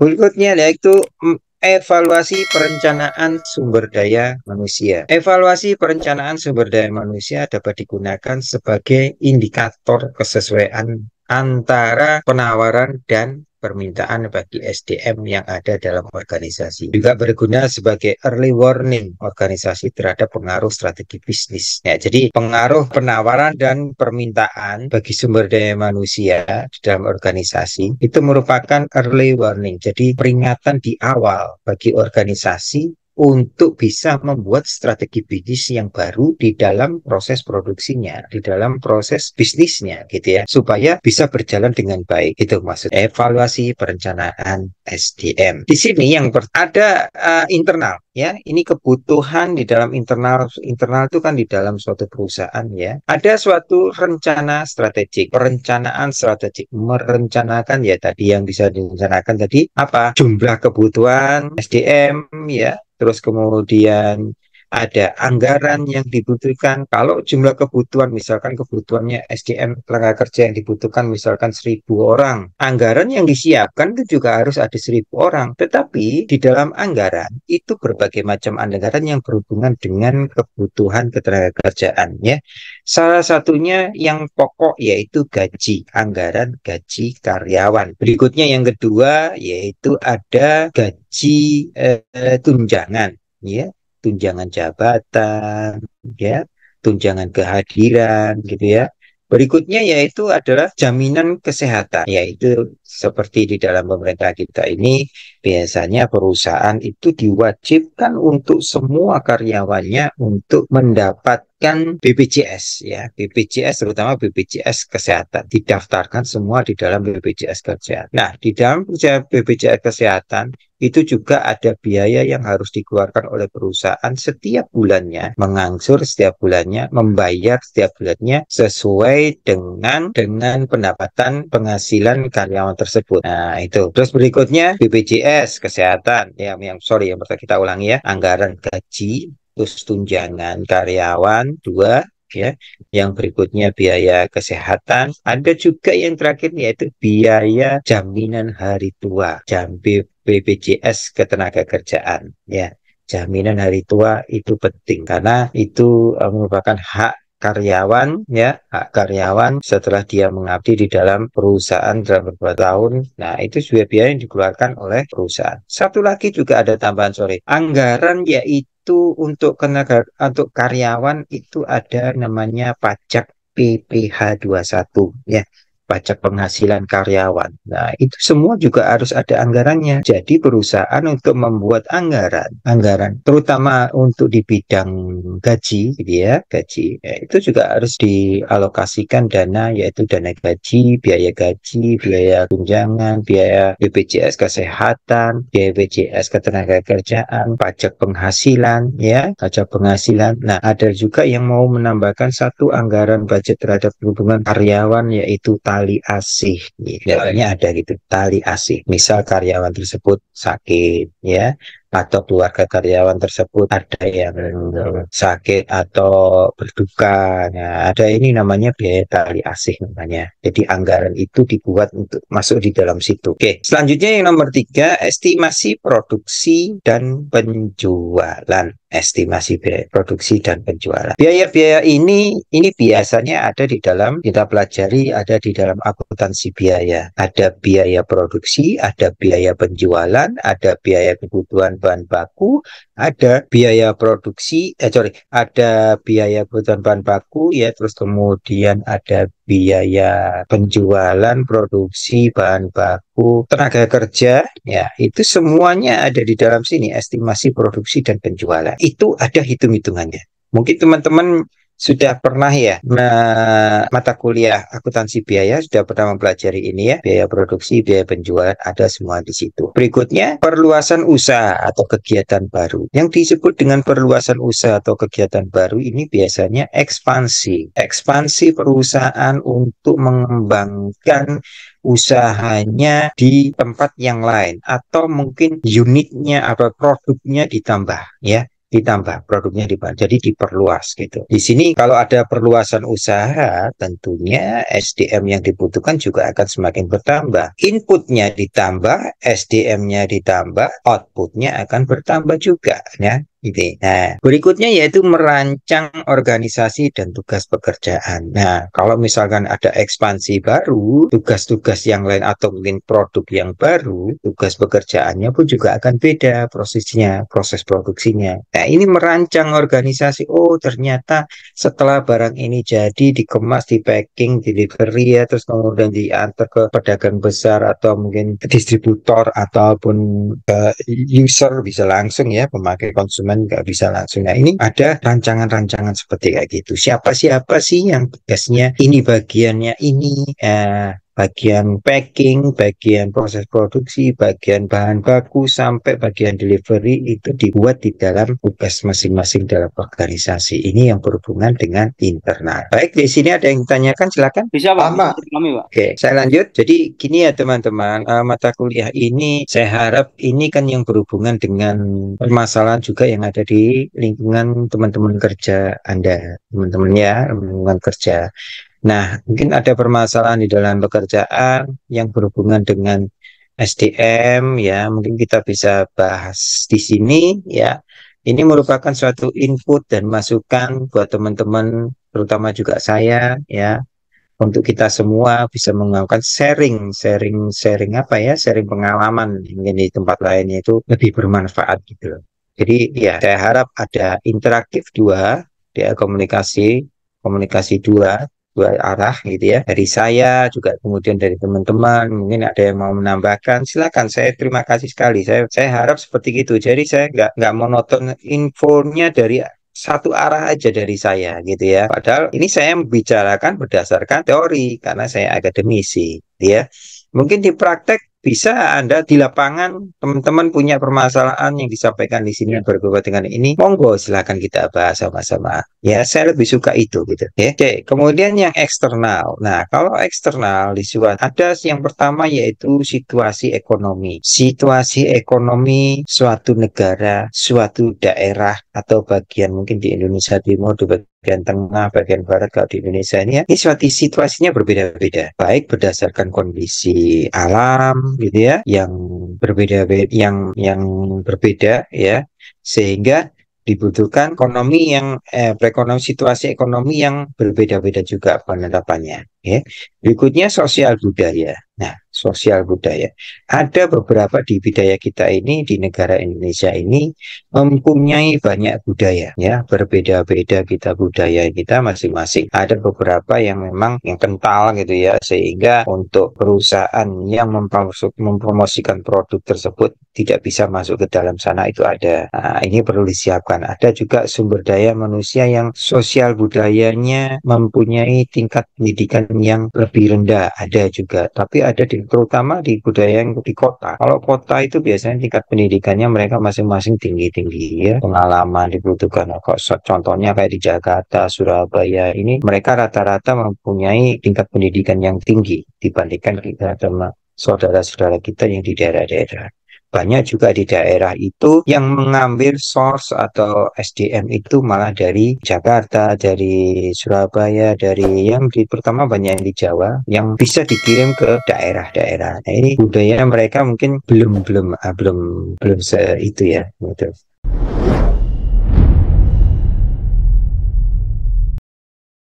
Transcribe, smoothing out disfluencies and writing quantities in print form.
Berikutnya yaitu evaluasi perencanaan sumber daya manusia. Evaluasi perencanaan sumber daya manusia dapat digunakan sebagai indikator kesesuaian antara penawaran dan permintaan bagi SDM yang ada dalam organisasi. Juga berguna sebagai early warning organisasi terhadap pengaruh strategi bisnis. Ya, jadi pengaruh penawaran dan permintaan bagi sumber daya manusia di dalam organisasi itu merupakan early warning. Jadi peringatan di awal bagi organisasi untuk bisa membuat strategi bisnis yang baru di dalam proses produksinya, di dalam proses bisnisnya gitu ya, supaya bisa berjalan dengan baik. Itu maksud evaluasi perencanaan SDM. Di sini yang ada internal ya, ini kebutuhan di dalam internal itu kan di dalam suatu perusahaan ya. Ada suatu rencana strategik, perencanaan strategik, merencanakan ya tadi yang bisa direncanakan tadi apa? Jumlah kebutuhan SDM ya. Terus kemudian ada anggaran yang dibutuhkan. Kalau jumlah kebutuhan, misalkan kebutuhannya SDM tenaga kerja yang dibutuhkan misalkan 1.000 orang. Anggaran yang disiapkan itu juga harus ada 1.000 orang. Tetapi di dalam anggaran itu berbagai macam anggaran yang berhubungan dengan kebutuhan ketenagakerjaan ya. Salah satunya yang pokok yaitu gaji, anggaran gaji karyawan. Berikutnya yang kedua yaitu ada gaji tunjangan ya, tunjangan jabatan ya, tunjangan kehadiran gitu ya. Berikutnya yaitu adalah jaminan kesehatan, yaitu seperti di dalam pemerintah kita ini biasanya perusahaan itu diwajibkan untuk semua karyawannya untuk mendapatkan BPJS ya, BPJS terutama BPJS kesehatan didaftarkan semua di dalam BPJS kesehatan. Nah, di dalam BPJS kesehatan itu juga ada biaya yang harus dikeluarkan oleh perusahaan setiap bulannya, mengangsur setiap bulannya, membayar setiap bulannya sesuai dengan pendapatan penghasilan karyawan tersebut. Nah, itu. Terus berikutnya BPJS kesehatan, yang kita ulangi ya, anggaran gaji, terus tunjangan karyawan, 2 ya. Yang berikutnya biaya kesehatan, ada juga yang terakhir yaitu biaya jaminan hari tua, BPJS ketenagakerjaan ya. Jaminan hari tua itu penting karena itu merupakan hak karyawan ya, hak karyawan setelah dia mengabdi di dalam perusahaan dalam beberapa tahun. Nah, itu juga biaya yang dikeluarkan oleh perusahaan. Satu lagi juga ada tambahan anggaran yaitu untuk karyawan itu ada namanya pajak PPh 21 ya, pajak penghasilan karyawan. Nah, itu semua juga harus ada anggarannya. Jadi perusahaan untuk membuat anggaran terutama untuk di bidang gaji, gitu ya, gaji, ya, itu juga harus dialokasikan dana, yaitu dana gaji, biaya tunjangan, biaya BPJS kesehatan, biaya BPJS ketenagakerjaan, pajak penghasilan, ya, pajak penghasilan. Nah, ada juga yang mau menambahkan satu anggaran budget terhadap hubungan karyawan, yaitu tali asih. Biasanya ada gitu, tali asih. Misal karyawan tersebut sakit ya, atau keluarga karyawan tersebut ada yang sakit atau berduka. Nah, ada ini namanya biaya tali asih namanya. Jadi anggaran itu dibuat untuk masuk di dalam situ. Oke, selanjutnya yang nomor 3, estimasi produksi dan penjualan. Estimasi biaya produksi dan penjualan. Biaya-biaya ini biasanya ada di dalam, kita pelajari, ada di dalam akuntansi biaya. Ada biaya produksi, ada biaya penjualan, ada biaya kebutuhan bahan baku, ada biaya produksi, ada biaya kebutuhan bahan baku ya, terus kemudian ada biaya penjualan, produksi, bahan baku, tenaga kerja, ya, itu semuanya ada di dalam sini, estimasi produksi dan penjualan. Itu ada hitung-hitungannya. Mungkin teman-teman sudah pernah ya, mata kuliah akuntansi biaya sudah pernah mempelajari ini ya, biaya produksi, biaya penjualan, ada semua di situ. Berikutnya, perluasan usaha atau kegiatan baru. Yang disebut dengan perluasan usaha atau kegiatan baru ini biasanya ekspansi. Ekspansi perusahaan untuk mengembangkan usahanya di tempat yang lain, atau mungkin unitnya atau produknya ditambah ya. ditambah produknya jadi diperluas gitu. Di sini kalau ada perluasan usaha, tentunya SDM yang dibutuhkan juga akan semakin bertambah. Inputnya ditambah, SDM-nya ditambah, outputnya akan bertambah juga ya. Gitu. Nah, berikutnya yaitu merancang organisasi dan tugas pekerjaan. Nah, kalau misalkan ada ekspansi baru, tugas-tugas yang lain atau mungkin produk yang baru, tugas pekerjaannya pun juga akan beda prosesnya, proses produksinya. Nah, ini merancang organisasi. Oh, ternyata setelah barang ini jadi dikemas, di packing, delivery ya, terus kemudian diantar ke pedagang besar atau mungkin distributor ataupun user bisa langsung ya, pemakai konsumen nggak bisa langsung. Nah, ini ada rancangan-rancangan seperti kayak gitu. Siapa-siapa sih yang tugasnya ini, bagiannya ini, bagian packing, bagian proses produksi, bagian bahan baku, sampai bagian delivery itu dibuat di dalam tugas masing-masing dalam organisasi. Ini yang berhubungan dengan internal. Baik, di sini ada yang ditanyakan, silakan. Bisa Pak, bisa Sama. kami Pak. Oke, saya lanjut. Jadi gini ya teman-teman, mata kuliah ini saya harap ini kan yang berhubungan dengan permasalahan juga yang ada di lingkungan teman-teman kerja Anda, teman-teman ya, lingkungan kerja. Nah, mungkin ada permasalahan di dalam pekerjaan yang berhubungan dengan SDM ya, mungkin kita bisa bahas di sini ya. Ini merupakan suatu input dan masukan buat teman-teman, terutama juga saya ya, untuk kita semua bisa melakukan sharing apa ya, sharing pengalaman mungkin di tempat lainnya itu lebih bermanfaat gitu loh. Jadi ya saya harap ada interaktif dua, ya komunikasi komunikasi dua arah gitu ya, dari saya juga kemudian dari teman-teman. Mungkin ada yang mau menambahkan, silakan. Saya terima kasih sekali, saya harap seperti itu. Jadi saya nggak monoton infonya dari satu arah aja dari saya gitu ya. Padahal ini saya membicarakan berdasarkan teori karena saya akademisi ya. Mungkin di praktek bisa Anda di lapangan, teman-teman punya permasalahan yang disampaikan di sini yang berbeda dengan ini, monggo silakan kita bahas sama-sama. Ya, saya lebih suka itu gitu. Ya. Oke, kemudian yang eksternal. Nah, kalau eksternal di suatu ada yang pertama yaitu situasi ekonomi. Situasi ekonomi suatu negara, suatu daerah atau bagian mungkin di Indonesia Timur, di bagian tengah, bagian barat, kalau di Indonesia ini ya, ini suatu situasinya berbeda-beda, baik berdasarkan kondisi alam gitu ya, yang berbeda, yang berbeda ya, sehingga dibutuhkan ekonomi yang perekonomian, situasi ekonomi yang berbeda-beda juga penerapannya. Ya. Berikutnya sosial budaya. Nah, sosial budaya. Ada beberapa di budaya kita ini, di negara Indonesia ini mempunyai banyak budaya, ya, berbeda-beda kita budaya kita masing-masing. Ada beberapa yang memang yang kental gitu ya, sehingga untuk perusahaan yang mempromosikan produk tersebut tidak bisa masuk ke dalam sana itu ada. Nah, ini perlu disiapkan. Ada juga sumber daya manusia yang sosial budayanya mempunyai tingkat pendidikan yang lebih rendah, ada juga. Tapi ada terutama di budaya yang di kota. Kalau kota itu biasanya tingkat pendidikannya mereka masing-masing tinggi-tinggi ya. Pengalaman dibutuhkan. Contohnya kayak di Jakarta, Surabaya, ini mereka rata-rata mempunyai tingkat pendidikan yang tinggi dibandingkan kita sama saudara-saudara kita yang di daerah-daerah. Banyak juga di daerah itu yang mengambil source atau SDM itu malah dari Jakarta, dari Surabaya, dari yang pertama banyak yang di Jawa yang bisa dikirim ke daerah-daerah. Nah, ini budaya mereka mungkin belum itu ya, gitu.